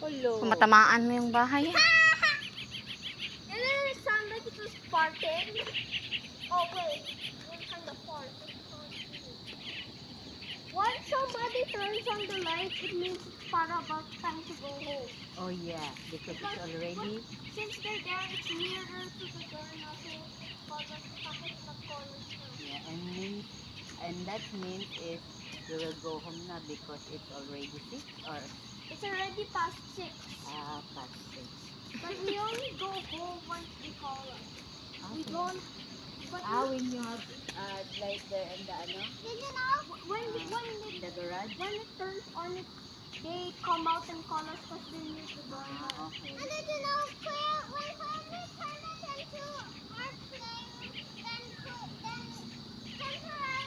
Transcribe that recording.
Ulo. Kung matamaan mo yung bahay. And then it sounded like it was farting. Oh wait, it kind of fart. Once somebody turns on the light, it means it's para about time to go home. Oh yeah, because it's already. Since they're there, it's nearer to the door now, so it's causes sakit sa corners now. Yeah, and that means is we will go home now because it's already 6 or It's already past 6, past 6. but we only go home once they call us. We Okay. don't. But When you have like the and the ano did you know the garage. when it turns on, they come out and call us because they need the door now. Okay. And did you know when family turn it into our plane, then temporarily